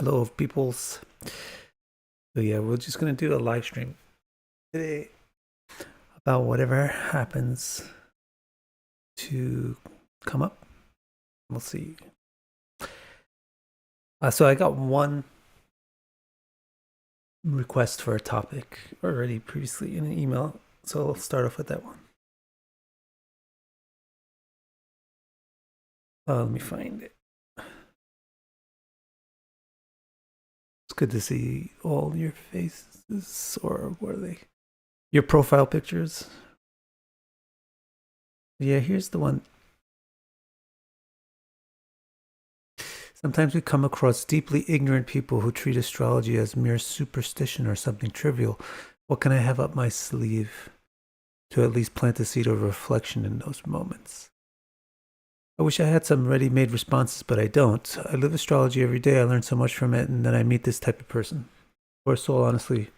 Hello, peoples. So yeah, we're just gonna do a live stream today about whatever happens to come up. We'll see. So I got one request for a topic already previously in an email, so I'll start off with that one. Let me find it. It's good to see all your faces, or what are they? Your profile pictures. Yeah, here's the one. Sometimes we come across deeply ignorant people who treat astrology as mere superstition or something trivial. What can I have up my sleeve to at least plant the seed of reflection in those moments? I wish I had some ready-made responses, but I don't. I live astrology every day. I learn so much from it, and then I meet this type of person. Poor soul, honestly.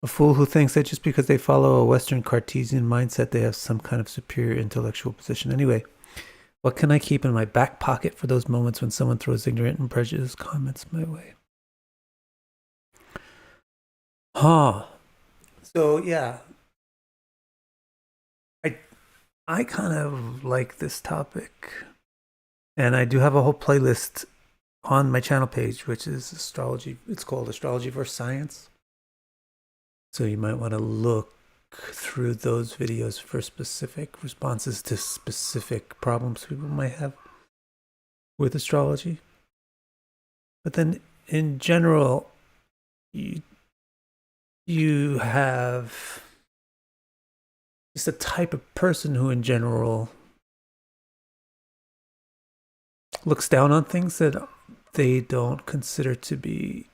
A fool who thinks that just because they follow a Western Cartesian mindset, they have some kind of superior intellectual position. Anyway, what can I keep in my back pocket for those moments when someone throws ignorant and prejudiced comments my way? So yeah, I kind of like this topic, and I do have a whole playlist on my channel page, which is astrology. It's called Astrology versus Science. So you might want to look through those videos for specific responses to specific problems people might have with astrology. But then in general, you have just a type of person who in general looks down on things that they don't consider to be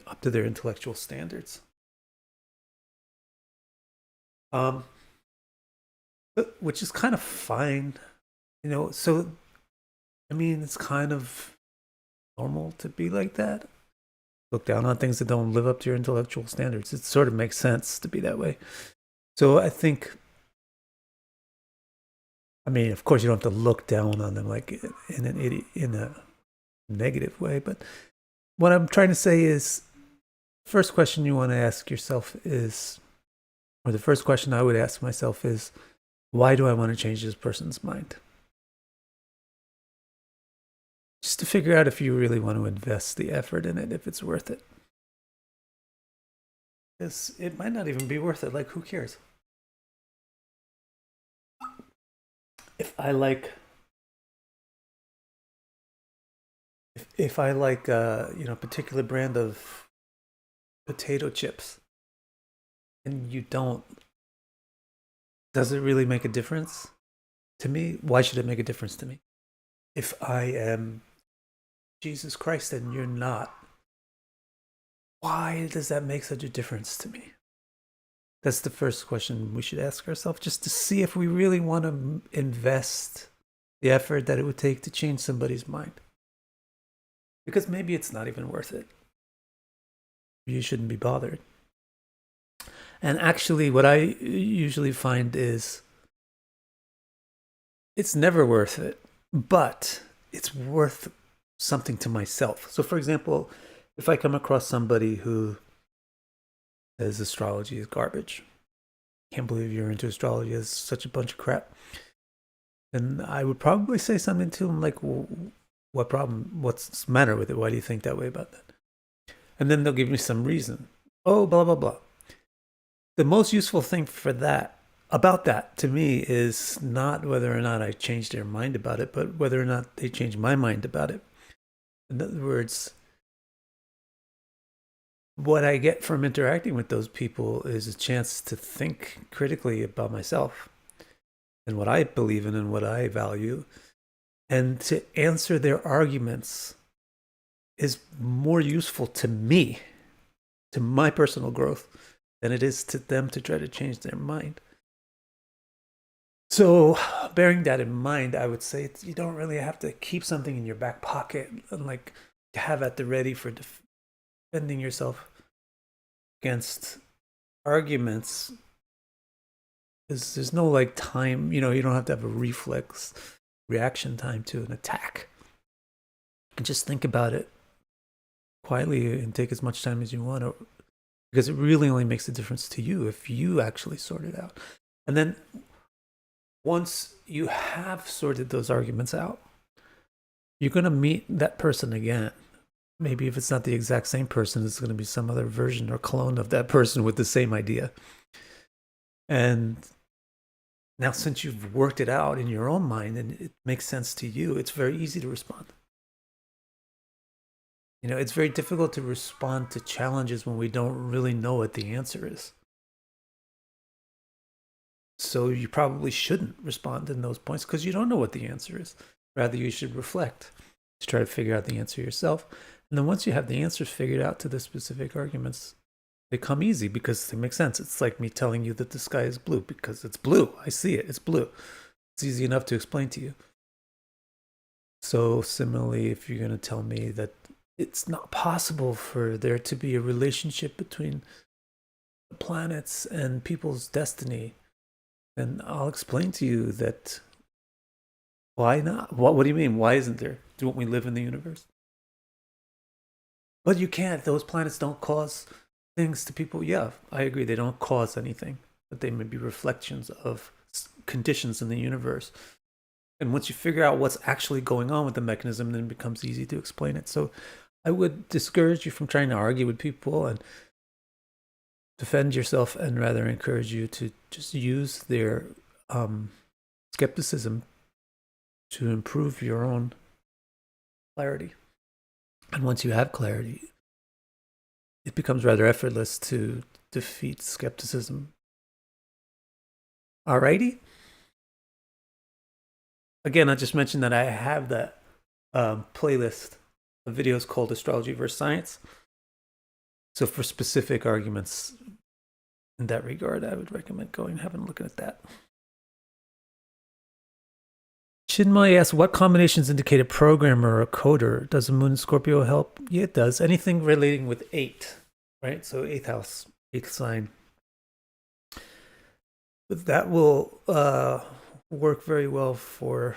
up to their intellectual standards. Which is kind of fine, so I mean, it's kind of normal to be like that. Look down on things that don't live up to your intellectual standards. It sort of makes sense to be that way. So I think, I mean, of course, you don't have to look down on them like in a negative way. But what I'm trying to say is, first question you want to ask yourself is, or the first question I would ask myself is, why do I want to change this person's mind? Just to figure out if you really want to invest the effort in it, if it's worth it. Because it might not even be worth it. Like, who cares? If I like a particular brand of potato chips and you don't, does it really make a difference to me? Why should it make a difference to me? If I am Jesus Christ and you're not, why does that make such a difference to me? That's the first question we should ask ourselves, just to see if we really want to invest the effort that it would take to change somebody's mind. Because maybe it's not even worth it. You shouldn't be bothered. And actually, what I usually find is it's never worth it, but it's worth something to myself. So, for example, if I come across somebody who says astrology is garbage, can't believe you're into astrology, it's such a bunch of crap, then I would probably say something to them like, well, what problem? What's the matter with it? Why do you think that way about that? And then they'll give me some reason. Oh, blah, blah, blah. The most useful thing for that, about that to me, is not whether or not I change their mind about it, but whether or not they change my mind about it. In other words, what I get from interacting with those people is a chance to think critically about myself and what I believe in and what I value, and to answer their arguments is more useful to me, to my personal growth, than it is to them to try to change their mind. So, bearing that in mind, I would say you don't really have to keep something in your back pocket and like have at the ready for defending yourself against arguments. There's no like time, you don't have to have a reflex reaction time to an attack. You can and just think about it quietly and take as much time as you want, because it really only makes a difference to you if you actually sort it out. And then once you have sorted those arguments out, you're going to meet that person again. Maybe if it's not the exact same person, it's going to be some other version or clone of that person with the same idea. And now, since you've worked it out in your own mind and it makes sense to you, it's very easy to respond. You know, it's very difficult to respond to challenges when we don't really know what the answer is. So you probably shouldn't respond in those points because you don't know what the answer is. Rather, you should reflect to try to figure out the answer yourself. And then once you have the answers figured out to the specific arguments, they come easy because they make sense. It's like me telling you that the sky is blue because it's blue. I see it. It's blue. It's easy enough to explain to you. So similarly, if you're going to tell me that it's not possible for there to be a relationship between the planets and people's destiny, then I'll explain to you that why not? What do you mean? Why isn't there? Don't we live in the universe? But you can't. Those planets don't cause things to people. Yeah, I agree. They don't cause anything, but they may be reflections of conditions in the universe. And once you figure out what's actually going on with the mechanism, then it becomes easy to explain it. So I would discourage you from trying to argue with people and defend yourself, and rather encourage you to just use their skepticism to improve your own clarity. And once you have clarity, it becomes rather effortless to defeat skepticism. Alrighty? Again, I just mentioned that I have that playlist of videos called Astrology versus Science. So for specific arguments in that regard, I would recommend going and having a look at that. Chinmay asks, what combinations indicate a programmer or a coder? Does the moon in Scorpio help? Yeah, it does. Anything relating with 8, right? So 8th house, 8th sign. But that will work very well for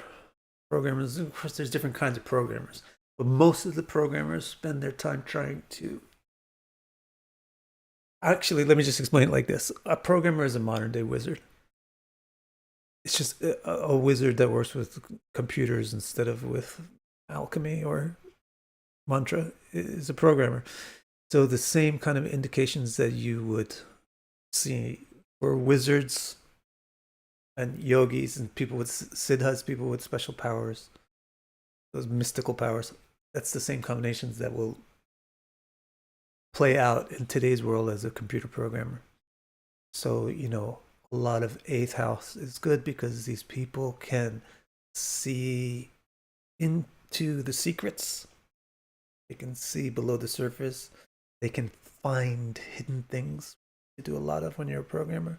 programmers. Of course, there's different kinds of programmers. But most of the programmers spend their time trying to... Actually, let me just explain it like this. A programmer is a modern-day wizard. It's just a wizard that works with computers instead of with alchemy or mantra is a programmer. So the same kind of indications that you would see for wizards and yogis and people with siddhas, people with special powers, those mystical powers, that's the same combinations that will play out in today's world as a computer programmer. So, you know, a lot of 8th house is good because these people can see into the secrets. They can see below the surface. They can find hidden things. You do a lot of when you're a programmer.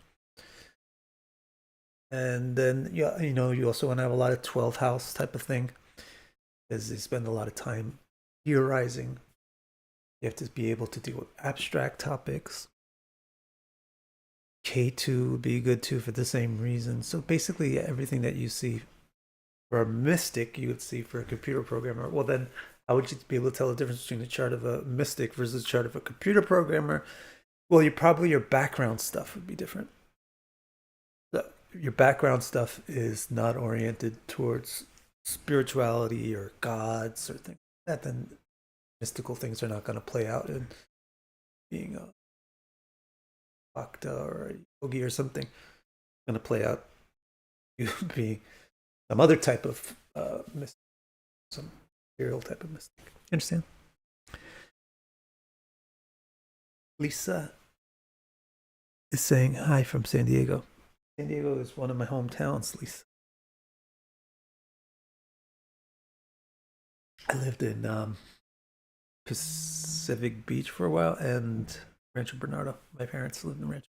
And then, yeah, you know, you also want to have a lot of 12th house type of thing, because they spend a lot of time theorizing. You have to be able to deal with abstract topics. K2 would be good too for the same reason. So basically everything that you see for a mystic, you would see for a computer programmer. Well, then how would you be able to tell the difference between the chart of a mystic versus the chart of a computer programmer? Well, your background stuff would be different. So your background stuff is not oriented towards spirituality or gods or things like that. Then mystical things are not going to play out in being a bhakta or a yogi or something. It's going to play out you being some other type of mystic, some ethereal type of mystic. You understand? Lisa is saying hi from San Diego. San Diego is one of my hometowns, Lisa. I lived in Pacific Beach for a while and Rancho Bernardo. My parents lived in Rancho.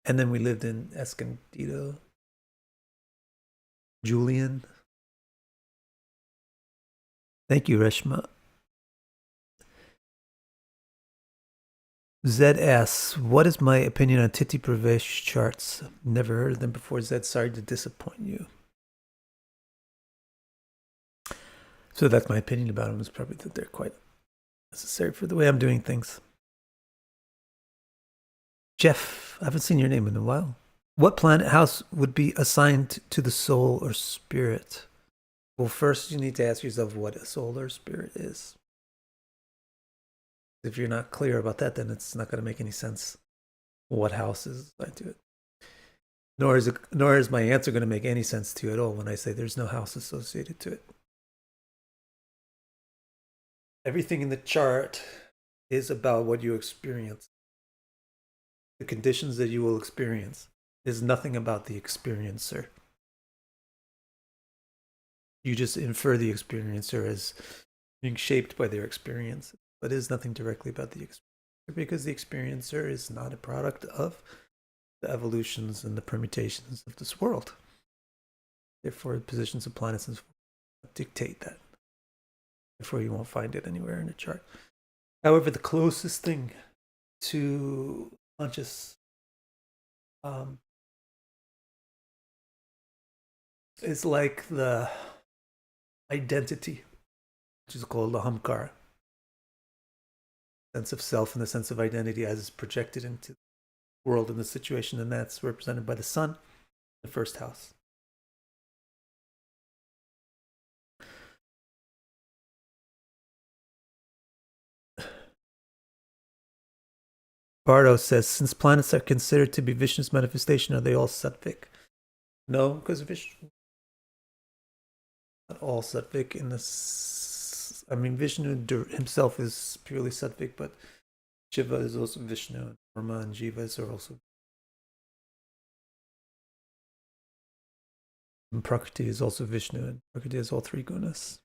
And then we lived in Escondido. Julian. Thank you, Reshma. Zed asks, what is my opinion on Titi Pravesh charts? Never heard of them before. Zed, sorry to disappoint you. So that's my opinion about them, is probably that they're quite necessary for the way I'm doing things. Jeff, I haven't seen your name in a while. What planet house would be assigned to the soul or spirit? Well, first you need to ask yourself what a soul or spirit is. If you're not clear about that, then it's not going to make any sense what house is assigned to it. Nor is my answer going to make any sense to you at all when I say there's no house associated to it. Everything in the chart is about what you experience. The conditions that you will experience is nothing about the experiencer. You just infer the experiencer as being shaped by their experience, but it is nothing directly about the experiencer, because the experiencer is not a product of the evolutions and the permutations of this world. Therefore, the positions of planets dictate that. Therefore, you won't find it anywhere in the chart. However, the closest thing to conscious is like the identity, which is called the hamkara, sense of self and the sense of identity as is projected into the world and the situation, and that's represented by the sun, the first house. Bardo says, since planets are considered to be Vishnu's manifestation, are they all sattvic? No, because Vishnu, not all sattvic in this. I mean, Vishnu himself is purely sattvic, but Shiva is also Vishnu, and Brahma and Jivas are also. And Prakriti is also Vishnu, and Prakriti has all three gunas.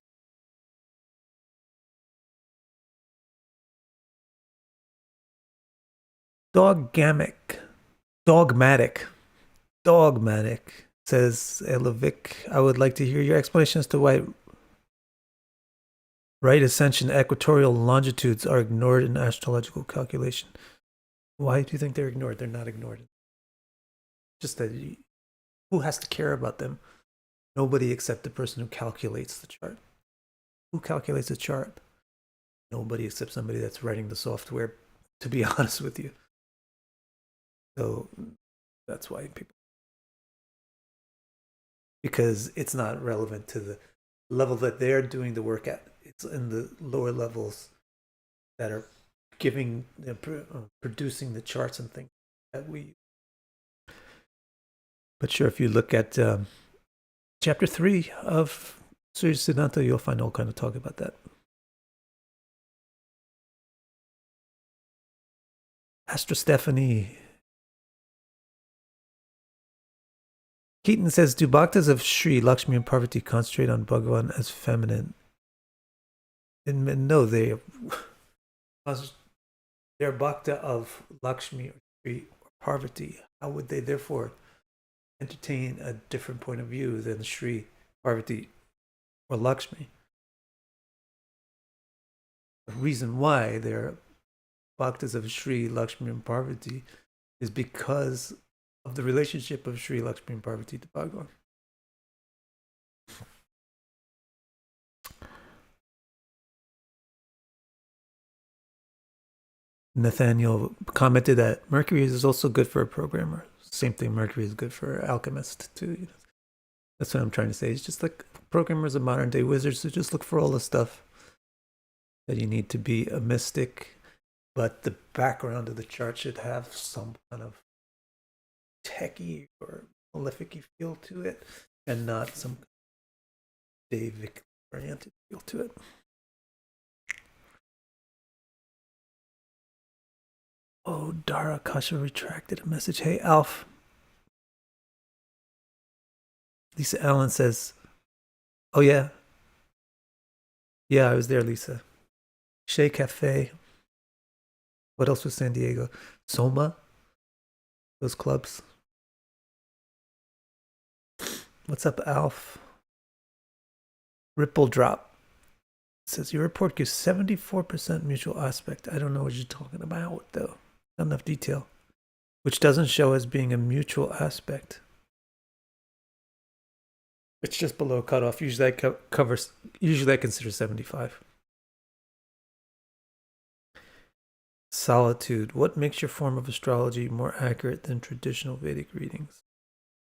Dogmatic says Elovic. I would like to hear your explanation as to why right ascension equatorial longitudes are ignored in astrological calculation. Why do you think they're ignored? They're not ignored. Just that who has to care about them? Nobody except the person who calculates the chart. Who calculates the chart? Nobody except somebody that's writing the software, to be honest with you. So that's why people, because it's not relevant to the level that they're doing the work at. It's in the lower levels that are giving, producing the charts and things that we. But sure, if you look at chapter 3 of Surya Siddhanta, you'll find all kind of talk about that. Astra Stephanie. Keaton says, do bhaktas of Sri, Lakshmi, and Parvati concentrate on Bhagavan as feminine? And no, they're bhakta of Lakshmi or Sri or Parvati. How would they therefore entertain a different point of view than Sri, Parvati, or Lakshmi? The reason why they're bhaktas of Sri, Lakshmi, and Parvati is because of the relationship of Sri, Lakshmi, and Parvati to Bhagavan. Nathaniel commented that Mercury is also good for a programmer. Same thing, Mercury is good for an alchemist too. That's what I'm trying to say. It's just like programmers are modern day wizards who just look for all the stuff that you need to be a mystic, but the background of the chart should have some kind of techie or malefic feel to it, and not some Davic oriented feel to it. Oh, Dara Kasha retracted a message. Hey, Alf. Lisa Allen says, oh, yeah. Yeah, I was there, Lisa. Shea Cafe. What else was San Diego? Soma. Those clubs. What's up, Alf? Ripple Drop says, your report gives 74% mutual aspect. I don't know what you're talking about, though. Not enough detail. Which doesn't show as being a mutual aspect. It's just below cutoff. Usually usually I consider 75. Solitude. What makes your form of astrology more accurate than traditional Vedic readings?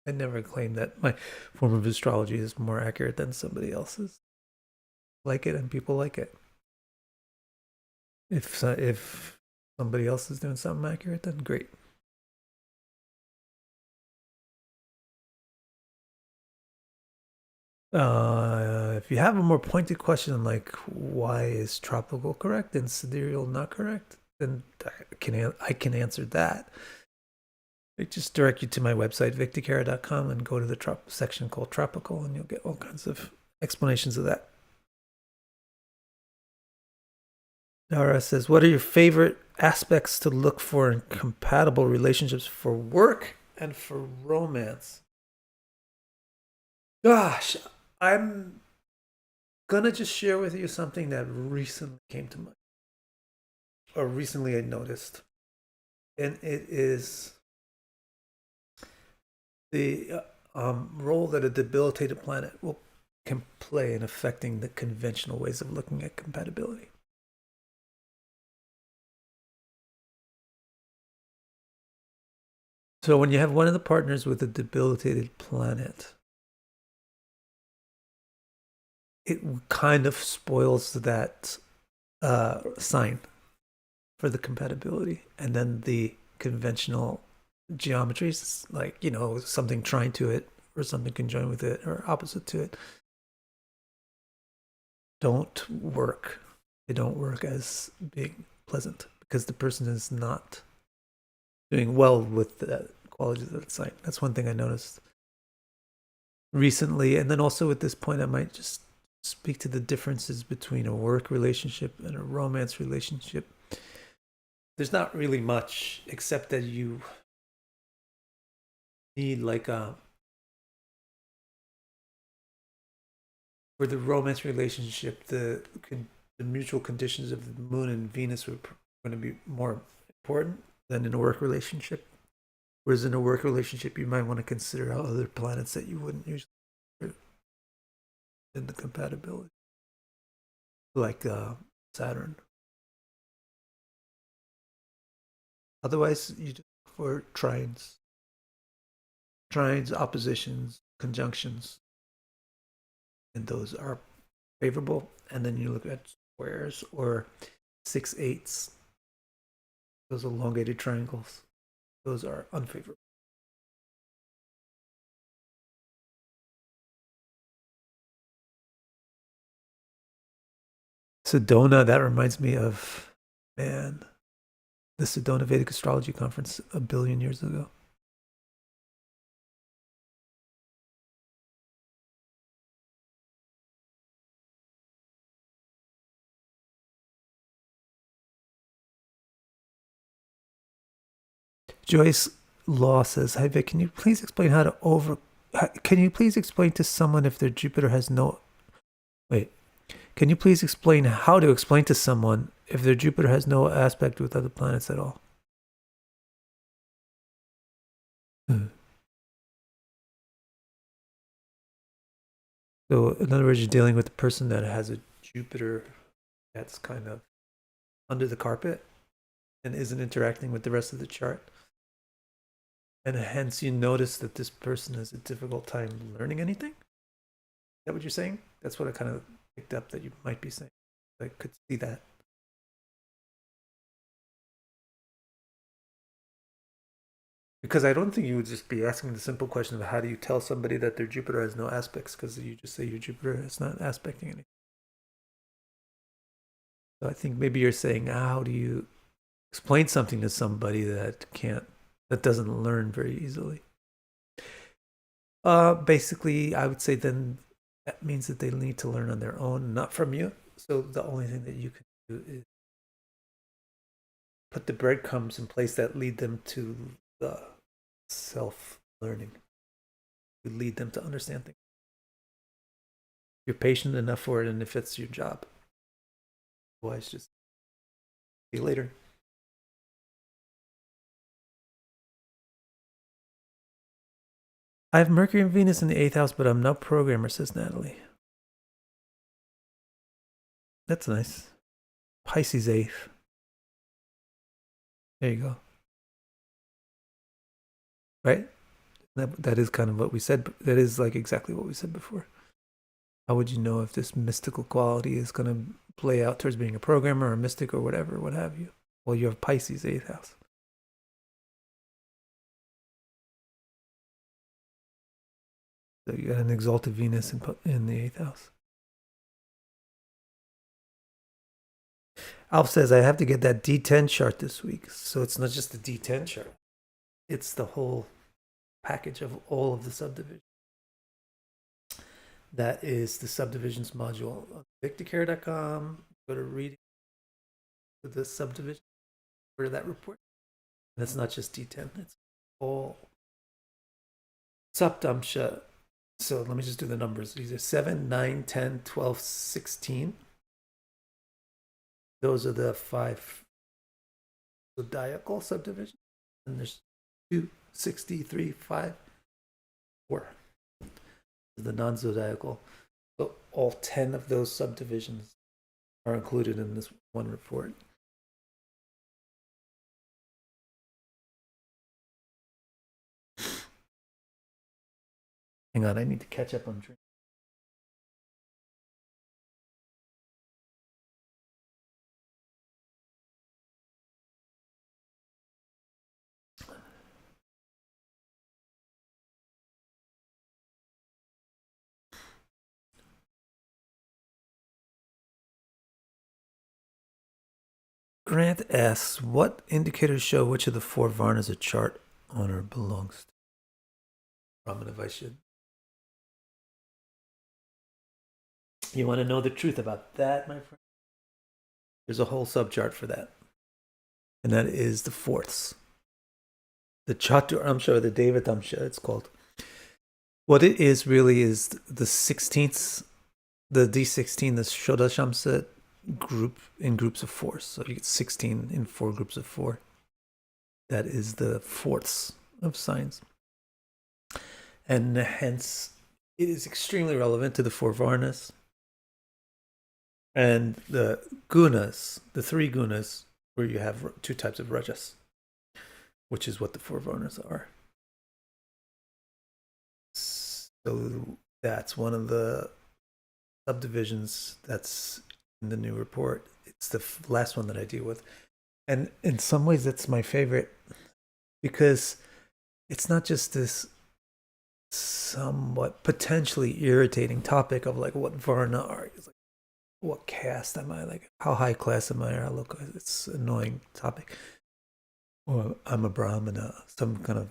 I never claim that my form of astrology is more accurate than somebody else's. Like it, and people like it. If somebody else is doing something accurate, then great. If you have a more pointed question like why is tropical correct and sidereal not correct, then I can answer that. I just direct you to my website victorcara.com and go to the section called tropical, and you'll get all kinds of explanations of that. Nara says, what are your favorite aspects to look for in compatible relationships for work and for romance? Gosh, I'm gonna just share with you something that recently came to mind, or recently I noticed, and it is the role that a debilitated planet can play in affecting the conventional ways of looking at compatibility. So when you have one of the partners with a debilitated planet, it kind of spoils that sign for the compatibility, and then the conventional geometries, like something trine to it or something conjoined with it or opposite to it, don't work. They don't work as being pleasant because the person is not doing well with the qualities of that sign. That's one thing I noticed recently. And then also at this point, I might just speak to the differences between a work relationship and a romance relationship. There's not really much except that you need for the romance relationship, the mutual conditions of the moon and Venus are going to be more important than in a work relationship. Whereas in a work relationship, you might want to consider other planets that you wouldn't usually in the compatibility, like Saturn. Otherwise, you just look for trines, oppositions, conjunctions, and those are favorable. And then you look at squares or 6/8, those elongated triangles. Those are unfavorable. Sedona, that reminds me of, man, the Sedona Vedic Astrology Conference a billion years ago. Joyce Law says, "Hi Vic, can you please explain how to over? Can you please explain to someone if their Jupiter has no? Wait, can you please explain how to explain to someone if their Jupiter has no aspect with other planets at all?" So, in other words, you're dealing with a person that has a Jupiter that's kind of under the carpet and isn't interacting with the rest of the chart. And hence, you notice that this person has a difficult time learning anything. Is that what you're saying? That's what I kind of picked up that you might be saying. I could see that. Because I don't think you would just be asking the simple question of how do you tell somebody that their Jupiter has no aspects, because you just say your Jupiter is not aspecting anything. So I think maybe you're saying, how do you explain something to somebody that doesn't learn very easily? Basically, I would say then that means that they need to learn on their own, not from you. So the only thing that you can do is put the breadcrumbs in place that lead them to the self learning, to lead them to understand things. You're patient enough for it, and if it's your job, otherwise, just see you later. I have Mercury and Venus in the 8th house, but I'm no programmer, says Natalie. That's nice. Pisces 8th. There you go. Right? That is kind of what we said. That is like exactly what we said before. How would you know if this mystical quality is going to play out towards being a programmer or a mystic or whatever, what have you? Well, you have Pisces 8th house. So you got an exalted Venus in the 8th house. Alf says, I have to get that D10 chart this week. So it's not just the D10 chart. It's the whole package of all of the subdivisions. That is the subdivisions module on victorcare.com. Go to reading the subdivision for that report. And it's not just D10, it's all Saptamsha. So let me just do the numbers. These are 7, 9, 10, 12, 16. Those are the 5 zodiacal subdivisions. And there's 2, 63, 5, 4. The non-zodiacal. So all 10 of those subdivisions are included in this one report. Hang on, I need to catch up on drinks. Grant asks, what indicators show which of the 4 Varnas a chart owner belongs to? Brahman, if I should. You want to know the truth about that, my friend? There's a whole subchart for that. And that is the 4ths. The Chaturamsha or the Devatamsha, it's called. What it is really is the 16ths, the D16, the Shodashamsa group in groups of 4. So you get 16 in 4 groups of 4. That is the 4ths of signs. And hence, it is extremely relevant to the 4 Varnas. And the gunas, the 3 gunas, where you have 2 types of rajas, which is what the 4 Varnas are. So that's one of the subdivisions that's in the new report. It's the last one that I deal with. And in some ways, that's my favorite because it's not just this somewhat potentially irritating topic of like what Varna are. It's like, what caste am I? Like, how high class am I? Or how low class? It's an annoying topic. Or I'm a Brahmana, some kind of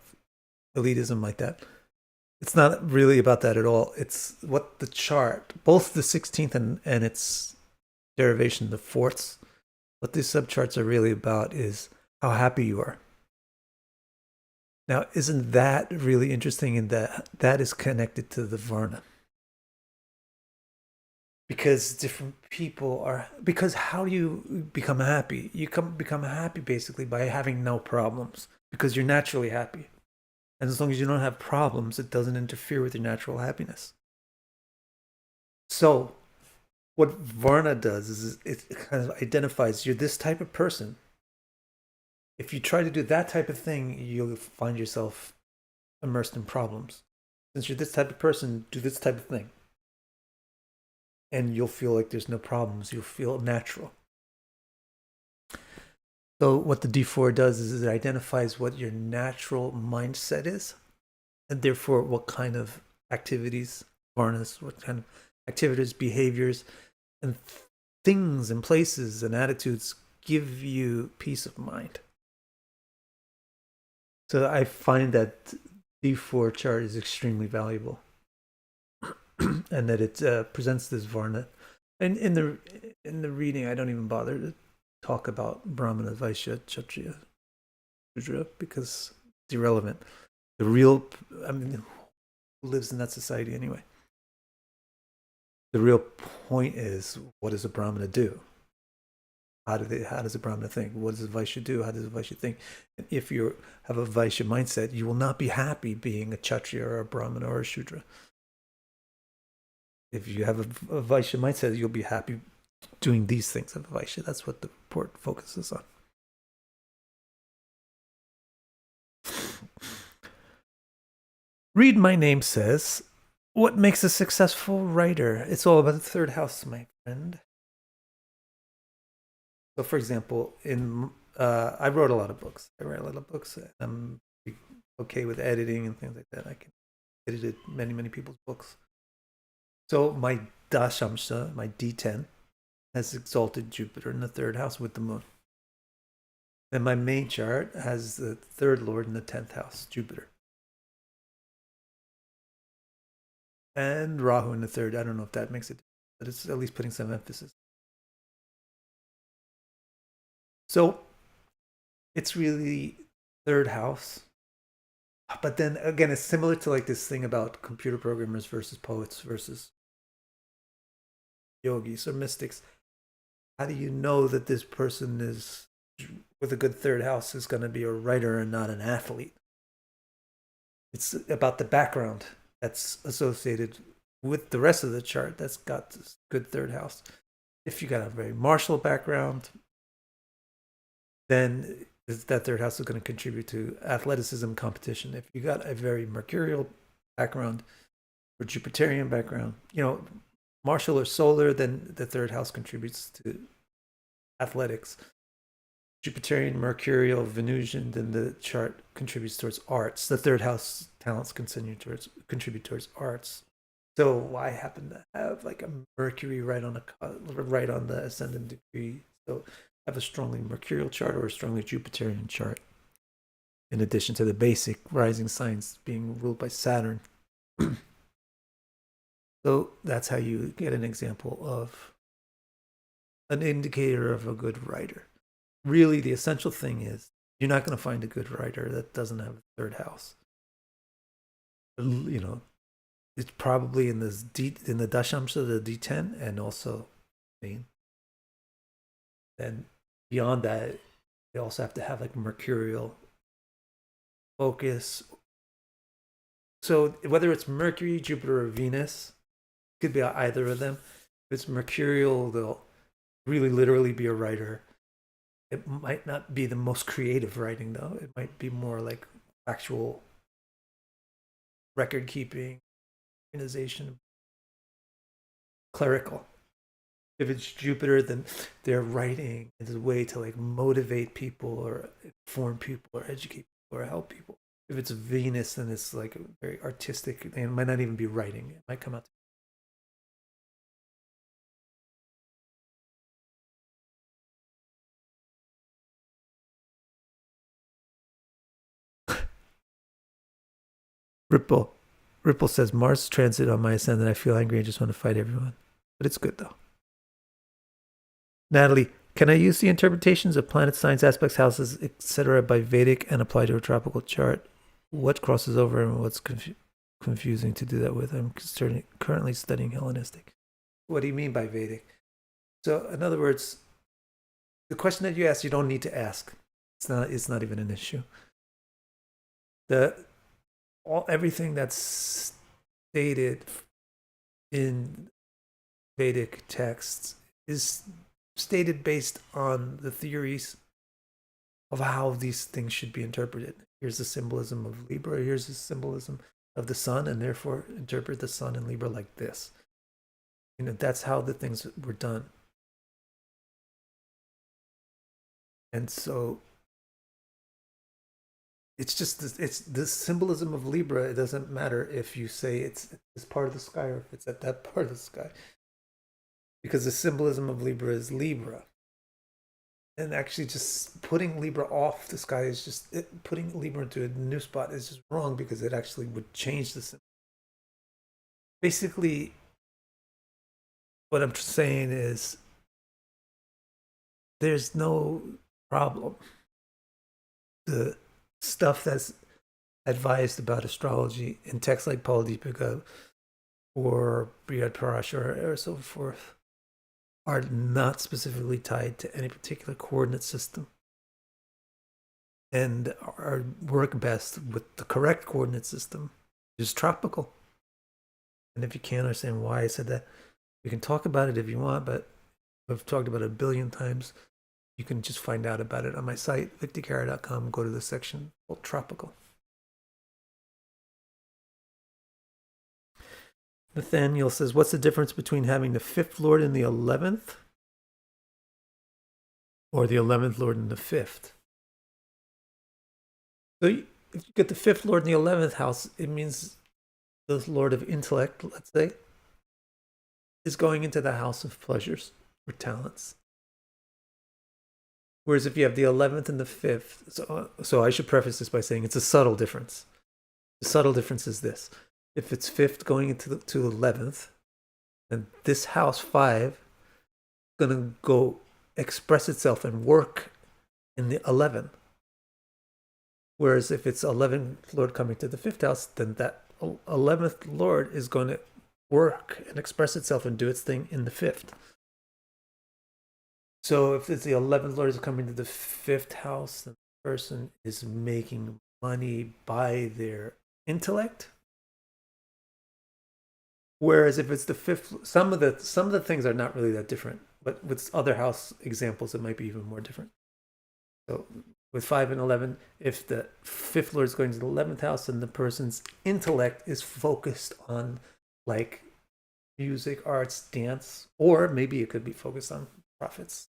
elitism like that. It's not really about that at all. It's what the chart, both the 16th and its derivation, the 4ths, what these subcharts are really about is how happy you are. Now, isn't that really interesting in that that is connected to the Varna? Because different people are, because how do you become happy? You become happy basically by having no problems because you're naturally happy. And as long as you don't have problems, it doesn't interfere with your natural happiness. So, what Varna does is it kind of identifies you're this type of person. If you try to do that type of thing, you'll find yourself immersed in problems. Since you're this type of person, do this type of thing. And you'll feel like there's no problems. You'll feel natural. So what the D4 does is it identifies what your natural mindset is, and therefore what kind of activities, Varnas, what kind of activities, behaviors, and things and places and attitudes give you peace of mind. So I find that D4 chart is extremely valuable, and that it presents this Varna. And in the reading, I don't even bother to talk about Brahmana, Vaishya, Kshatriya, Shudra because it's irrelevant. The real, I mean, who lives in that society anyway? The real point is, what does a Brahmana do? How does a Brahmana think? What does a Vaishya do? How does a Vaishya think? And if you have a Vaishya mindset, you will not be happy being a Kshatriya or a Brahmana or a Shudra. If you have a Vaishya mindset, you'll be happy doing these things of a Vaishya. That's what the report focuses on. Read My Name says, what makes a successful writer? It's all about the third house, my friend. So, for example, I wrote a lot of books. I write a lot of books. I'm okay with editing and things like that. I can edit many people's books. So my Dashamsa, my D10, has exalted Jupiter in the third house with the moon. And my main chart has the third lord in the 10th house, Jupiter. And Rahu in the third. I don't know if that makes it, but it's at least putting some emphasis. So it's really third house. But then again, it's similar to like this thing about computer programmers versus poets versus yogis or mystics. How do you know that this person is with a good third house is going to be a writer and not an athlete? It's about the background that's associated with the rest of the chart that's got this good third house. If you got a very martial background, then that third house is going to contribute to athleticism, competition. If you got a very mercurial background or Jupiterian background, martial or solar, then the third house contributes to athletics. Jupiterian, mercurial, Venusian, then the chart contributes towards arts. The third house talents contribute towards arts. So I happen to have like a Mercury right on the ascendant degree. So I have a strongly mercurial chart or a strongly Jupiterian chart. In addition to the basic rising signs being ruled by Saturn. So that's how you get an example of an indicator of a good writer. Really, the essential thing is you're not going to find a good writer that doesn't have a third house. It's probably in the Dashamsa, the D10, and also main. Then beyond that, they also have to have like mercurial focus. So whether it's Mercury, Jupiter, or Venus, could be either of them. If it's mercurial, they'll really literally be a writer. It might not be the most creative writing, though. It might be more like actual record keeping, organization, clerical. If it's Jupiter, then they're writing as a way to like motivate people or inform people or educate people or help people. If it's Venus, then it's like very artistic, and it might not even be writing. It might come out. Ripple says, Mars transit on my ascendant. I feel angry and just want to fight everyone. But it's good, though. Natalie, can I use the interpretations of planet signs, aspects, houses, etc. by Vedic and apply to a tropical chart? What crosses over and what's confusing to do that with? I'm currently studying Hellenistic. What do you mean by Vedic? So, in other words, the question that you ask, you don't need to ask. It's not even an issue. Everything that's stated in Vedic texts is stated based on the theories of how these things should be interpreted. Here's the symbolism of Libra, here's the symbolism of the sun, and therefore interpret the sun in Libra like this. That's how the things were done. And so it's just it's the symbolism of Libra. It doesn't matter if you say it's this part of the sky or if it's at that part of the sky, because the symbolism of Libra is Libra. And actually just putting Libra off the sky is just putting Libra into a new spot is just wrong, because it actually would change the symbol. Basically, what I'm saying is there's no problem. The stuff that's advised about astrology in texts like Paul Deepika or Brihad Parash or so forth are not specifically tied to any particular coordinate system and are work best with the correct coordinate system, which is tropical. And if you can't understand why I said that, we can talk about it if you want, but I've talked about it a billion times. You can just find out about it on my site, victorcara.com. Go to the section called Tropical. Nathaniel says, what's the difference between having the 5th Lord in the 11th or the 11th Lord in the 5th? So if you get the 5th Lord in the 11th house, it means the Lord of intellect, let's say, is going into the house of pleasures or talents. Whereas if you have the 11th and the 5th, so I should preface this by saying it's a subtle difference. The subtle difference is this. If it's 5th going into the 11th, then this house 5 is going to go express itself and work in the 11th. Whereas if it's 11th Lord coming to the 5th house, then that 11th Lord is going to work and express itself and do its thing in the 5th. So if it's the 11th Lord is coming to the 5th house, then the person is making money by their intellect. Whereas if it's the 5th, some of the things are not really that different, but with other house examples, it might be even more different. So with 5 and 11, if the 5th Lord is going to the 11th house, then the person's intellect is focused on like music, arts, dance, or maybe it could be focused on profits.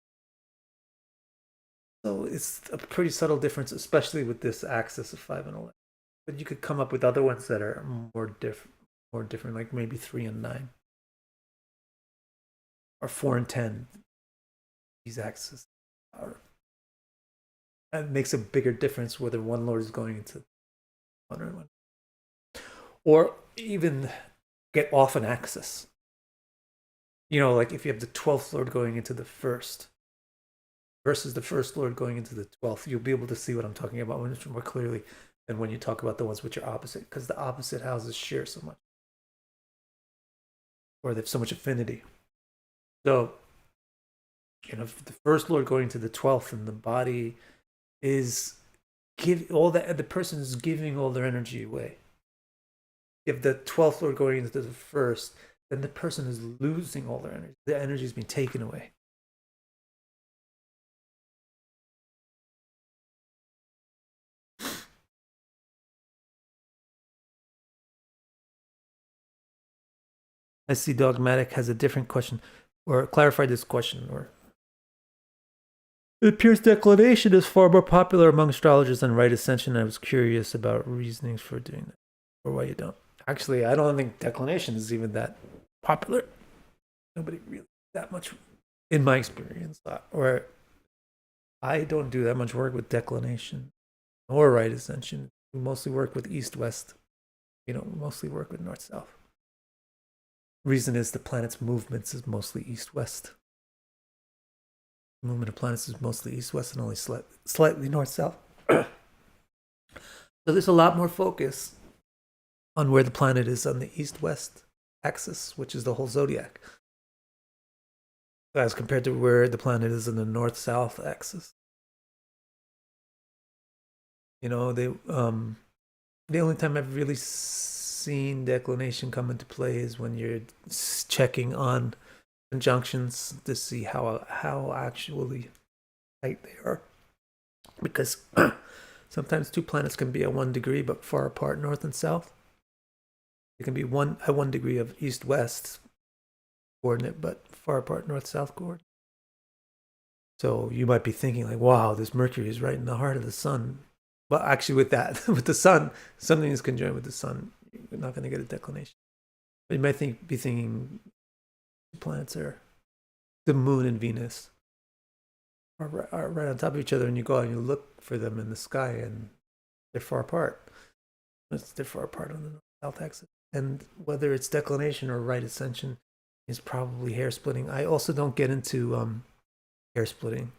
So it's a pretty subtle difference, especially with this axis of 5 and 11. But you could come up with other ones that are more different, like maybe 3 and 9, or 4 and 10. These axes are. That makes a bigger difference whether one Lord is going into one or one, or even get off an axis. You know, like if you have the 12th Lord going into the 1st versus the 1st Lord going into the 12th, you'll be able to see what I'm talking about much more clearly than when you talk about the ones which are opposite, because the opposite houses share so much, or they have so much affinity. So, you know, the 1st Lord going to the 12th, and the body is the person is giving all their energy away. If the 12th Lord going into the 1st, then the person is losing all their energy. The energy is being taken away. I see Dogmatic has a different question, or clarify this question, or it appears declination is far more popular among astrologers than right ascension. I was curious about reasonings for doing that, or why you don't. Actually, I don't think declination is even that popular. Nobody really that much, in my experience, or I don't do that much work with declination or right ascension. We mostly work with east-west. We don't mostly work with north-south. Reason is the planet's movements is mostly east-west. Movement of planets is mostly east-west and only slightly north-south. So there's a lot more focus on where the planet is on the east-west axis, which is the whole zodiac, as compared to where the planet is in the north-south axis. You know, the only time I've really seen declination come into play is when you're checking on conjunctions to see how actually tight they are, because sometimes two planets can be at 1 degree but far apart north and south. It can be at 1 degree of east-west coordinate but far apart north-south coordinate. So you might be thinking like, wow, this Mercury is right in the heart of the sun. Well, actually with the sun, something is conjoined with the sun, you're not going to get a declination. But you might be thinking planets are the moon and Venus are right on top of each other, and you go out and you look for them in the sky and they're far apart. They're far apart on the south axis. And whether it's declination or right ascension is probably hair splitting. I also don't get into hair splitting.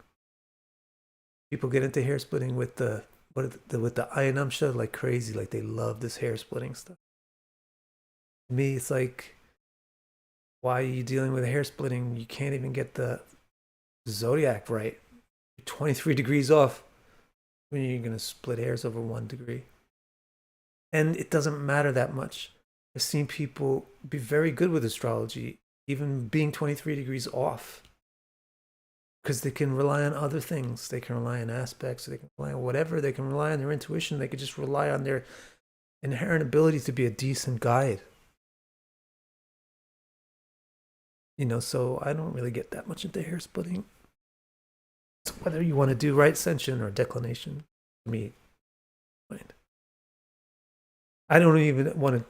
People get into hair splitting with the Ayanamsha like crazy, like they love this hair splitting stuff. To me, it's like, Why are you dealing with hair splitting? You can't even get the zodiac right. You're 23 degrees off when you're going to split hairs over 1 degree. And it doesn't matter that much. I've seen people be very good with astrology, even being 23 degrees off, because they can rely on other things. They can rely on aspects, they can rely on whatever, they can rely on their intuition, they could just rely on their inherent ability to be a decent guide. You know, so I don't really get that much into hair splitting. So whether you want to do right ascension or declination, to me, fine. I don't even want to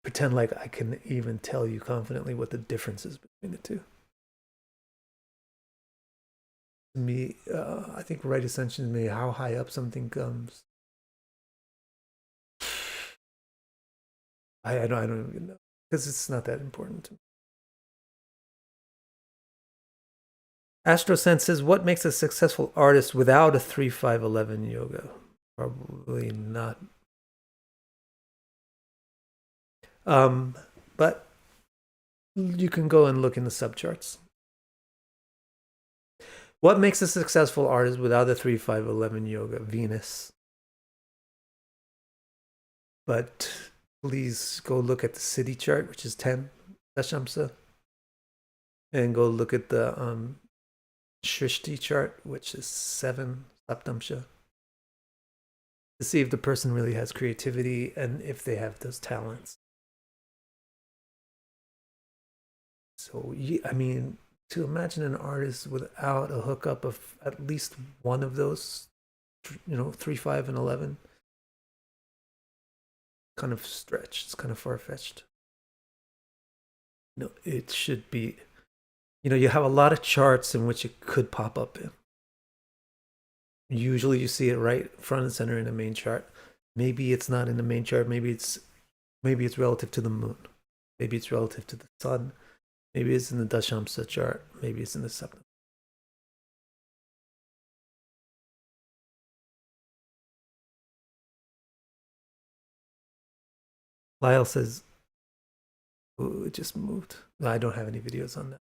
pretend like I can even tell you confidently what the difference is between the two. To me, I think right ascension is maybe how high up something comes. I don't even know, because it's not that important to me. AstroSense says, what makes a successful artist without a 3-5-11 yoga? Probably not. But you can go and look in the subcharts. What makes a successful artist without a 3-5-11 yoga? Venus. But please go look at the city chart, which is 10 Dashamsa. And go look at the Shrishti chart, which is 7 Saptamsha, to see if the person really has creativity and if they have those talents. So, I mean, to imagine an artist without a hookup of at least one of those, 3, 5, and 11, kind of stretched. It's kind of far-fetched. It should be, you have a lot of charts in which it could pop up in. Usually you see it right front and center in the main chart. Maybe it's not in the main chart. Maybe it's relative to the moon. Maybe it's relative to the sun. Maybe it's in the Dashamsa chart. Maybe it's in the Saptam. Lyle says, oh, it just moved. I don't have any videos on that.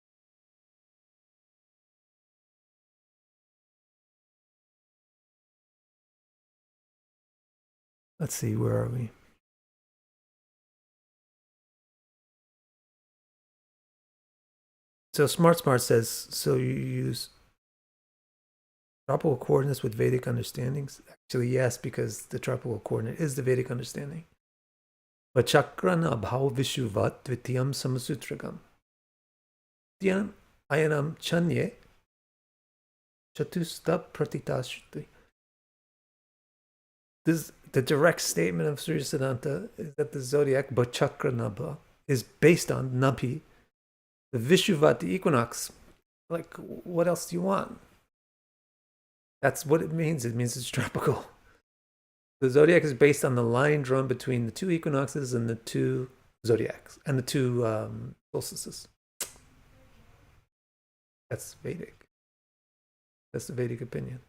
Let's see, where are we? So Smart says, so you use tropical coordinates with Vedic understandings? Actually, yes, because the tropical coordinate is the Vedic understanding. Vachakran abhav vishuvat dvitiyam samasutragam. Dhyam ayanam chanye chatusta pratitashruti. The direct statement of Surya Siddhanta is that the zodiac Bachakra Nabha is based on Nabhi, the Vishuvat, the equinox. Like, what else do you want? That's what it means. It means it's tropical. The zodiac is based on the line drawn between the 2 equinoxes and the 2 zodiacs and the 2 solstices. That's Vedic. That's the Vedic opinion.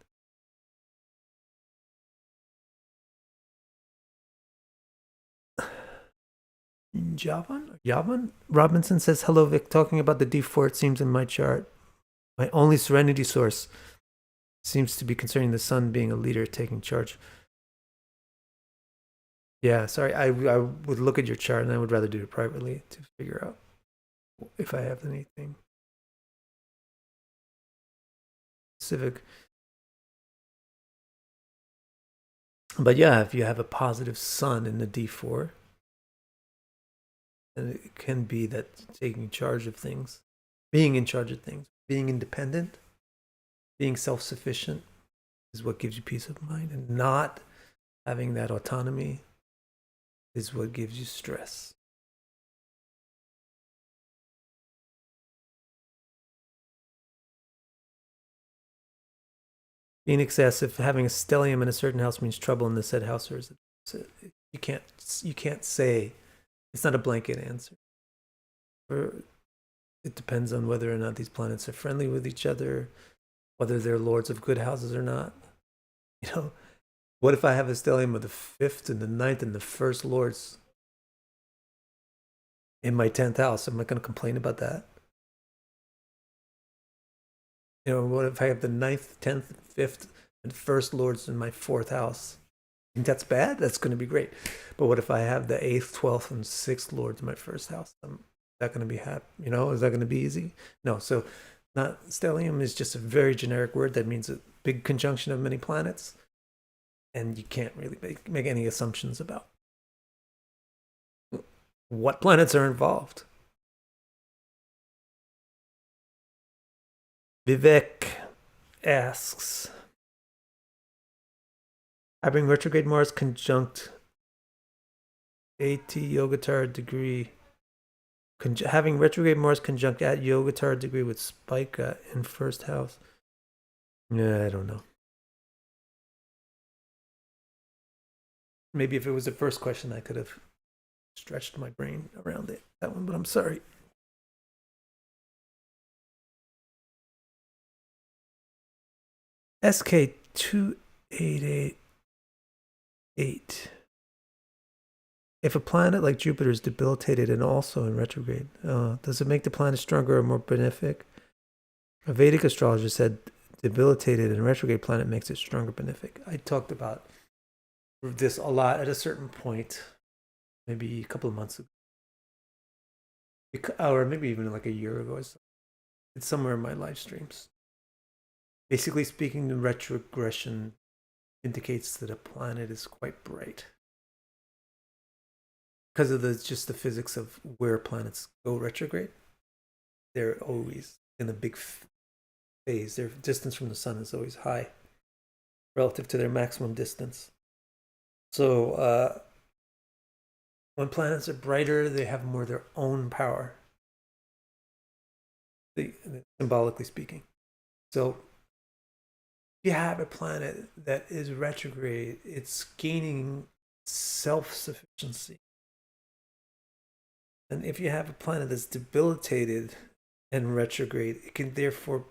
Javan Robinson says, hello Vic, talking about the D4, it seems in my chart my only serenity source seems to be concerning the sun being a leader taking charge. Yeah, sorry, I would look at your chart and I would rather do it privately to figure out if I have anything specific. But yeah, if you have a positive sun in the D4, and it can be that taking charge of things, being in charge of things, being independent, being self-sufficient is what gives you peace of mind. And not having that autonomy is what gives you stress. Phoenix asks if having a stellium in a certain house means trouble in the said house, or is it? You can't say. It's not a blanket answer. It depends on whether or not these planets are friendly with each other, whether they're lords of good houses or not. What if I have a stellium of the 5th and the 9th and the 1st lords? in my 10th house. I'm not going to complain about that. What if I have the 9th, 10th, 5th, and 1st lords in my 4th house? Think that's bad? That's going to be great. But what if I have the 8th, 12th, and 6th lords in my 1st house? Is that going to be happy? Is that going to be easy? No. So, not stellium is just a very generic word that means a big conjunction of many planets, and you can't really make any assumptions about what planets are involved. Vivek asks, having retrograde Mars conjunct AT Yogacara degree, having retrograde Mars conjunct at Yogacara degree with Spica in 1st house. Yeah, I don't know. Maybe if it was the first question, I could have stretched my brain around that one, but I'm sorry. SK2888. If a planet like Jupiter is debilitated and also in retrograde, does it make the planet stronger or more benefic? A Vedic astrologer said debilitated and retrograde planet makes it stronger benefic. I talked about this a lot at a certain point, maybe a couple of months ago, or maybe even like a year ago. It's somewhere in my live streams. Basically speaking, the retrogression indicates that a planet is quite bright because of just the physics of where planets go retrograde. They're always in a big phase. Their distance from the sun is always high relative to their maximum distance. So when planets are brighter, they have more of their own power, symbolically speaking. So if you have a planet that is retrograde, it's gaining self-sufficiency. And if you have a planet that's debilitated and retrograde, it can therefore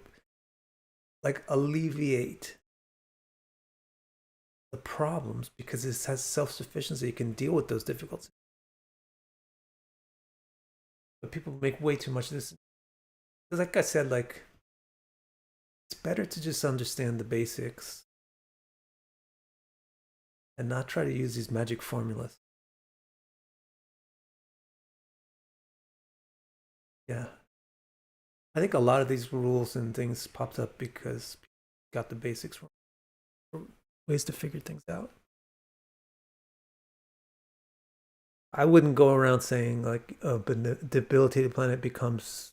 alleviate the problems because it has self-sufficiency. It can deal with those difficulties. But people make way too much of this. Like I said, it's better to just understand the basics and not try to use these magic formulas. Yeah. I think a lot of these rules and things popped up because people got the basics wrong. Ways to figure things out. I wouldn't go around saying a debilitated planet becomes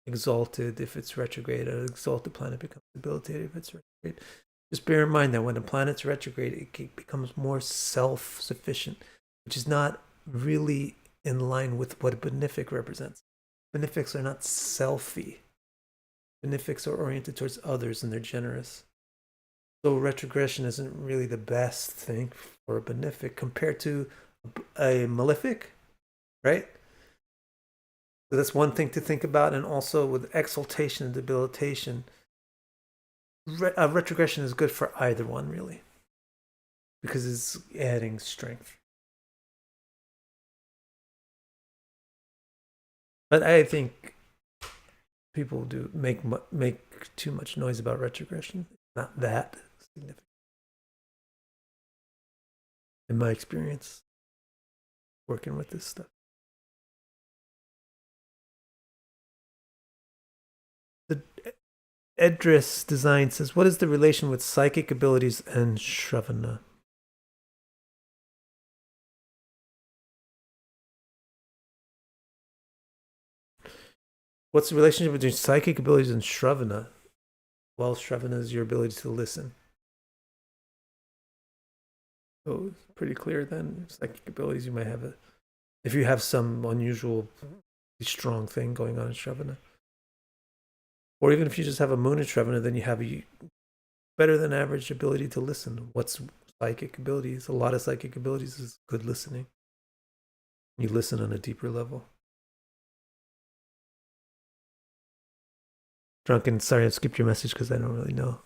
exalted if it's retrograde, or exalted planet becomes debilitated if it's retrograde. Just bear in mind that when a planet's retrograde, it becomes more self-sufficient, which is not really in line with what a benefic represents. Benefics are not selfie. Benefics are oriented towards others and they're generous. So retrogression isn't really the best thing for a benefic compared to a malefic, right? So that's one thing to think about. And also with exaltation and debilitation, retrogression is good for either one, really, because it's adding strength. But I think people do make too much noise about retrogression. Not that significant, in my experience, working with this stuff. The Edris Design says, what is the relation with psychic abilities and Shravana? What's the relationship between psychic abilities and Shravana? Well, Shravana is your ability to listen. So it's pretty clear then. Psychic abilities, you might have if you have some unusual, strong thing going on in Shravana. Or even if you just have a moon in Shravana, then you have a better than average ability to listen. What's psychic abilities? A lot of psychic abilities is good listening. You listen on a deeper level. Drunken, sorry I skipped your message because I don't really know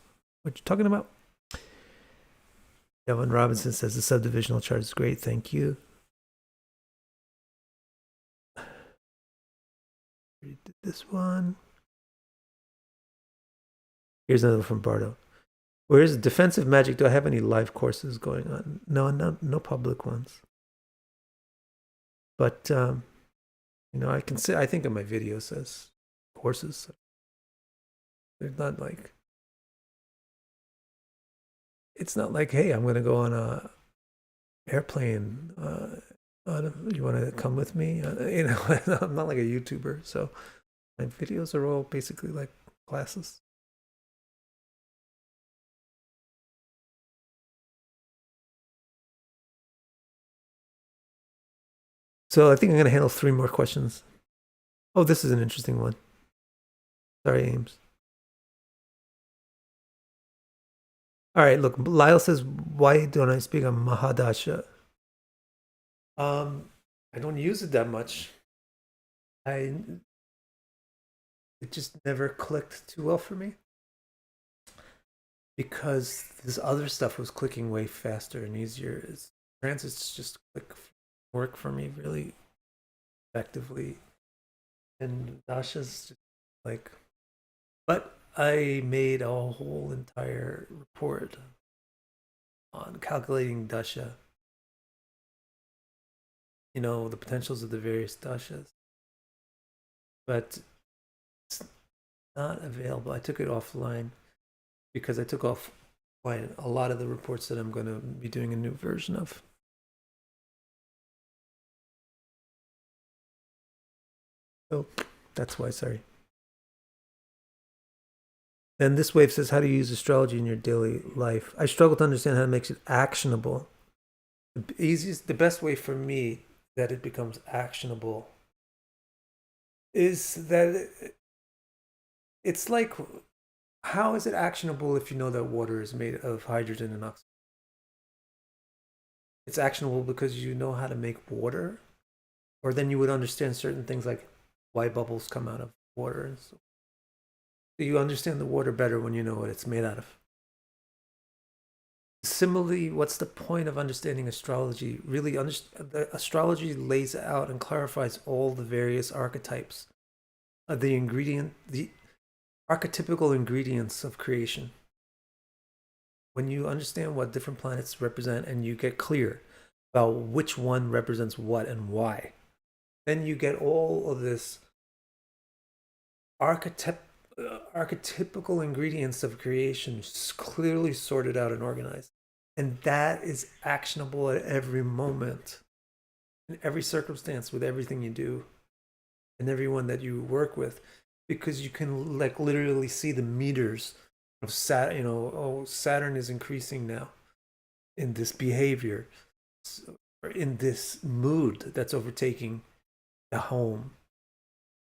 what you're talking about. Evan Robinson says the subdivisional chart is great. Thank you. this one. Here's another from Bardo. Where's defensive magic? Do I have any live courses going on? No, no public ones. But I can say I think of my videos as courses. So they're not like. It's not like, hey, I'm going to go on a airplane. You want to come with me? I'm not like a YouTuber, so my videos are all basically like classes. So I think I'm going to handle 3 more questions. Oh, this is an interesting one. Sorry, Ames. All right, look, Lyle says, why don't I speak on Mahadasha? I don't use it that much. It just never clicked too well for me because this other stuff was clicking way faster and easier. Transits just work for me really effectively, and Dashas just like. But I made a whole entire report on calculating Dasha. The potentials of the various Dashas. But it's not available. I took it offline because I took offline a lot of the reports that I'm going to be doing a new version of. So that's why, sorry. And this wave says, how do you use astrology in your daily life? I struggle to understand how it makes it actionable. The best way for me that it becomes actionable is that it's like, how is it actionable if you know that water is made of hydrogen and oxygen? It's actionable because you know how to make water, or then you would understand certain things like why bubbles come out of water. And so you understand the water better when you know what it's made out of. Similarly, what's the point of understanding astrology? Really, the astrology lays out and clarifies all the various archetypes of the archetypical ingredients of creation. When you understand what different planets represent and you get clear about which one represents what and why, then you get all of this archetypical ingredients of creation clearly sorted out and organized. And that is actionable at every moment, in every circumstance, with everything you do, and everyone that you work with, because you can like literally see the meters of Saturn. Saturn is increasing now in this behavior, or in this mood that's overtaking the home.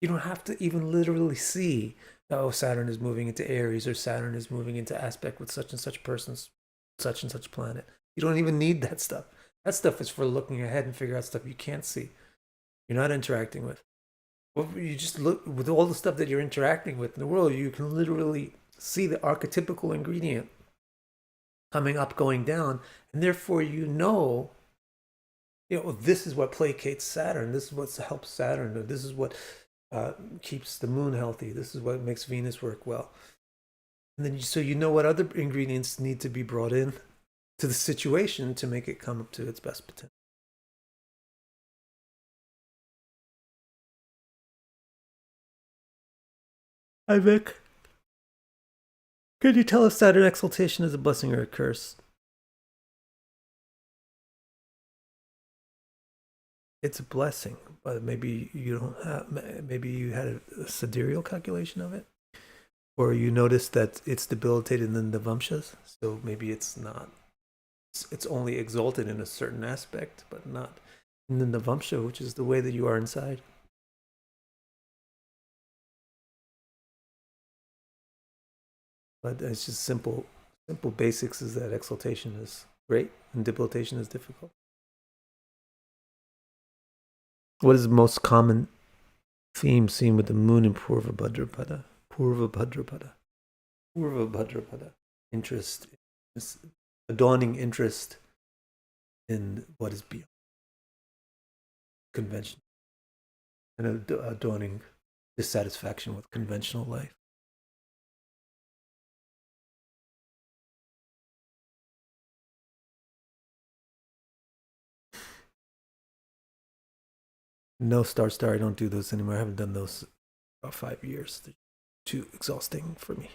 You don't have to even literally see, Saturn is moving into Aries, or Saturn is moving into aspect with such and such person's such and such planet. You don't even need that stuff. That stuff is for looking ahead and figure out stuff you can't see. You're not interacting with. You just look with all the stuff that you're interacting with in the world. You can literally see the archetypical ingredient coming up, going down, and therefore this is what placates Saturn. This is what helps Saturn. This is what keeps the moon healthy. This is what makes Venus work well. And then so you know what other ingredients need to be brought in to the situation to make it come up to its best potential. Hi, Vic. Could you tell if Saturn exaltation is a blessing or a curse? It's a blessing, but maybe you don't have. Maybe you had a sidereal calculation of it, or you noticed that it's debilitated in the Vamshas. So maybe it's not. It's only exalted in a certain aspect, but not in the Navamsha, which is the way that you are inside. But it's just simple basics is that exaltation is great and debilitation is difficult. What is the most common theme seen with the moon in Purva Bhadrapada? Interest, a dawning interest in what is beyond convention, and a dawning dissatisfaction with conventional life. No, Star, I don't do those anymore. I haven't done those in about 5 years. They're too exhausting for me.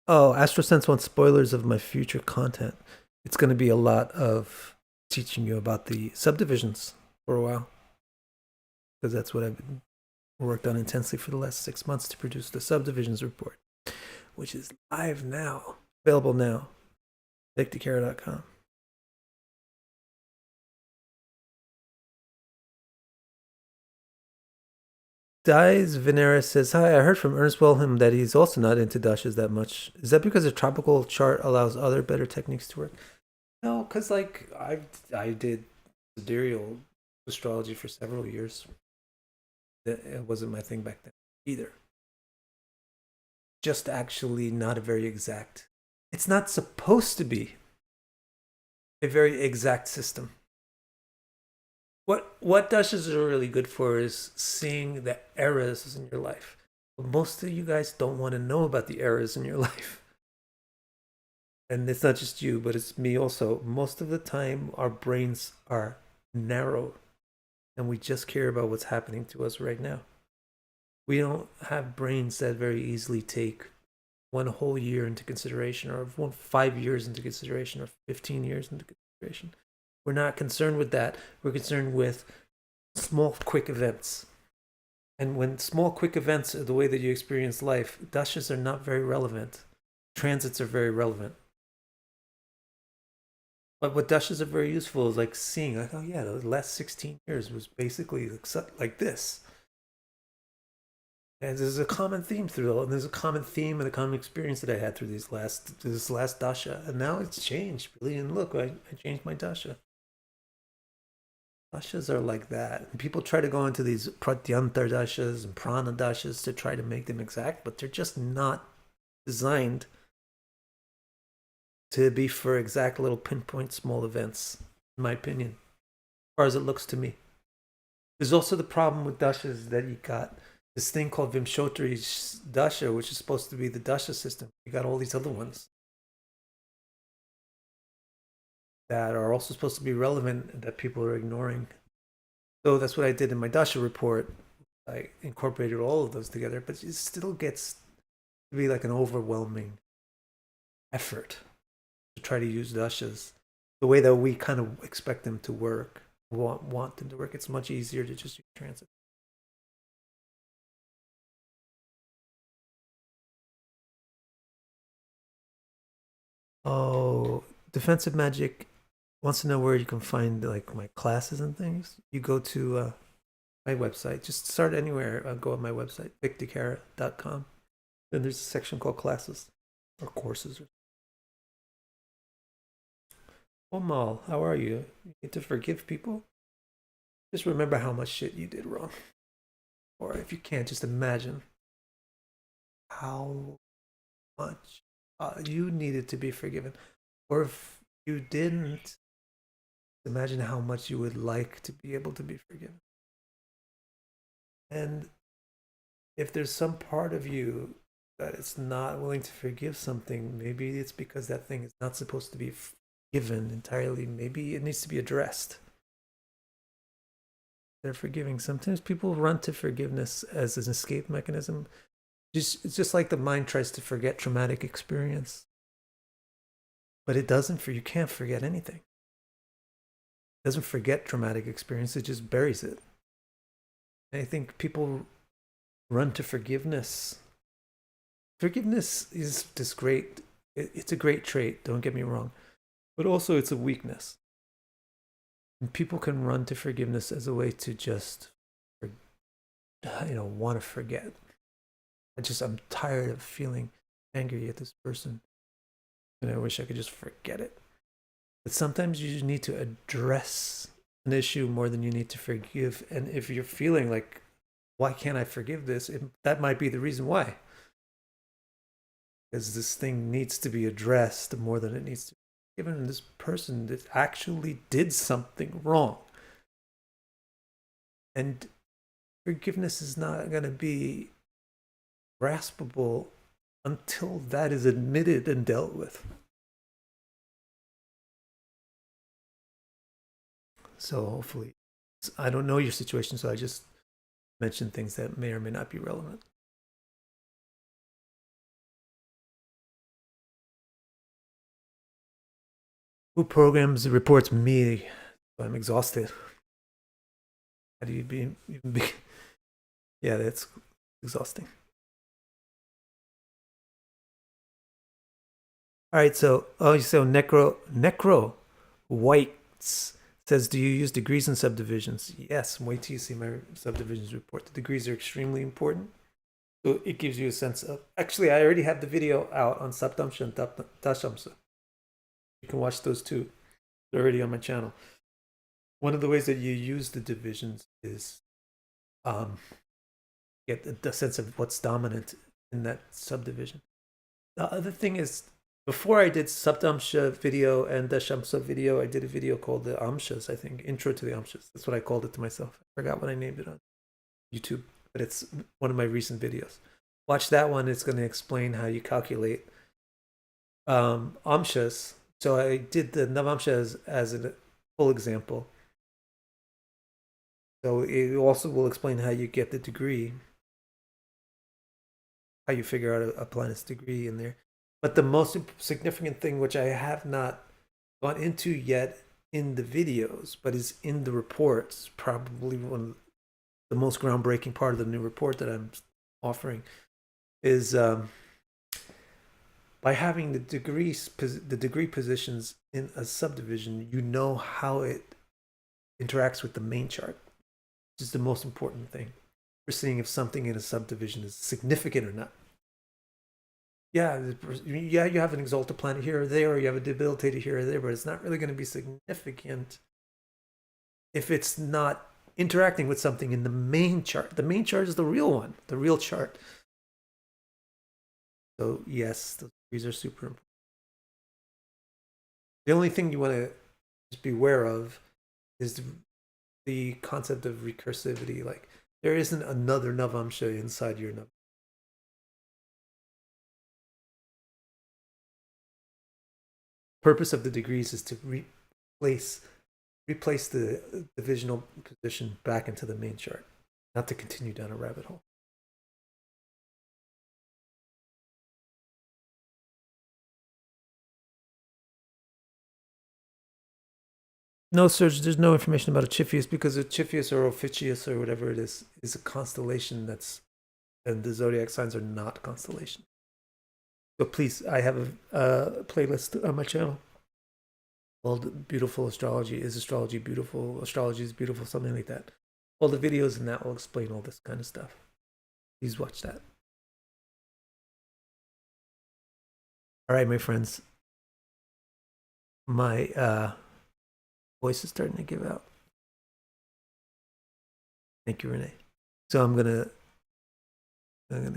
Oh, AstroSense wants spoilers of my future content. It's going to be a lot of teaching you about the subdivisions for a while, because that's what I've been worked on intensely for the last 6 months to produce the subdivisions report, which is live now, available now, victicare.com. Dies Venera says, hi, I heard from Ernest Wilhelm that he's also not into Dashas that much. Is that because a tropical chart allows other better techniques to work? No, because like I did sidereal astrology for several years. It wasn't my thing back then either. Just actually not a very exact. It's not supposed to be a very exact system. What Dashas are really good for is seeing the eras in your life. But most of you guys don't want to know about the eras in your life. And it's not just you, but it's me also. Most of the time, our brains are narrow and we just care about what's happening to us right now. We don't have brains that very easily take one whole year into consideration, or 5 years into consideration, or 15 years into consideration. We're not concerned with that. We're concerned with small, quick events. And when small, quick events are the way that you experience life, dashas are not very relevant. Transits are very relevant. But what dashas are very useful is like seeing, like, oh yeah, the last 16 years was basically like this. And there's a common theme through it. And there's a common theme and a common experience that I had through this last dasha. And now it's changed, really. And look, I changed my dasha. Dashas are like that. And people try to go into these pratyantar dashas and prana dashas to try to make them exact, but they're just not designed to be for exact little pinpoint small events, in my opinion, as far as it looks to me. There's also the problem with dashas that you got this thing called Vimshottari's dasha, which is supposed to be the dasha system. You got all these other ones that are also supposed to be relevant that people are ignoring. So that's what I did in my dasha report. I incorporated all of those together, but it still gets to be like an overwhelming effort to try to use dashas the way that we kind of expect them to work, want them to work. It's much easier to just use transit. Oh, Defensive Magic wants to know where you can find like my classes and things. You go to my website. Just start anywhere. Go on my website, victicare.com. Then there's a section called classes or courses. Omal, how are you? You need to forgive people? Just remember how much shit you did wrong. Or if you can't, just imagine how much you needed to be forgiven. Or if you didn't, imagine how much you would like to be able to be forgiven. And if there's some part of you that is not willing to forgive something, maybe it's because that thing is not supposed to be forgiven entirely. Maybe it needs to be addressed. They're forgiving. Sometimes people run to forgiveness as an escape mechanism. It's just like the mind tries to forget traumatic experience. But it doesn't, you can't forget anything. It doesn't forget traumatic experience, it just buries it. And I think people run to forgiveness. Forgiveness is this great, it's a great trait, don't get me wrong. But also it's a weakness. And people can run to forgiveness as a way to just, want to forget. I'm tired of feeling angry at this person. And I wish I could just forget it. But sometimes you just need to address an issue more than you need to forgive. And if you're feeling like, why can't I forgive this? That might be the reason why. Because this thing needs to be addressed more than it needs to be forgiven. This person that actually did something wrong. And forgiveness is not going to be graspable until that is admitted and dealt with. So hopefully, I don't know your situation, so I just mention things that may or may not be relevant. Who programs reports me? I'm exhausted. How do you be? Yeah, that's exhausting. All right, so necro whites says, do you use degrees in subdivisions? Yes. Wait till you see my subdivisions report. The degrees are extremely important. So it gives you a sense of. Actually, I already have the video out on Saptamsha and Dashamsa. You can watch those too. They're already on my channel. One of the ways that you use the divisions is get the sense of what's dominant in that subdivision. The other thing is, before I did Saptamsha video and Dashamsa video, I did a video called the Amshas, I think, Intro to the Amshas. That's what I called it to myself. I forgot what I named it on YouTube, but it's one of my recent videos. Watch that one. It's going to explain how you calculate Amshas. So I did the Navamsha as a full example. So it also will explain how you get the degree, how you figure out a planet's degree in there. But the most significant thing, which I have not gone into yet in the videos, but is in the reports, probably one of the most groundbreaking part of the new report that I'm offering, is by having the degree positions in a subdivision, you know how it interacts with the main chart, which is the most important thing for seeing if something in a subdivision is significant or not. Yeah, you have an exalted planet here or there, or you have a debilitator here or there, but it's not really going to be significant if it's not interacting with something in the main chart. The main chart is the real one, the real chart. So yes, these are super important. The only thing you want to just be aware of is the concept of recursivity. Like, there isn't another Navamsha inside your Navamsha. Purpose of the degrees is to replace the divisional position back into the main chart, not to continue down a rabbit hole. No, Serge, there's no information about Ophiuchus, because Ophiuchus or Ophiuchus or whatever it is a constellation and the zodiac signs are not constellations. So please, I have a playlist on my channel called Beautiful Astrology. Is astrology beautiful? Astrology is beautiful, something like that. All the videos in that will explain all this kind of stuff. Please watch that. All right, my friends. My voice is starting to give out. Thank you, Renee. So I'm gonna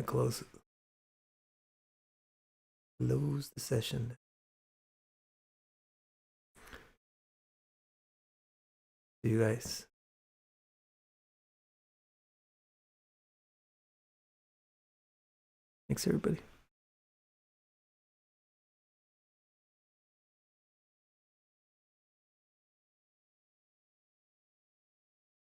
close the session. See you guys. Thanks, everybody.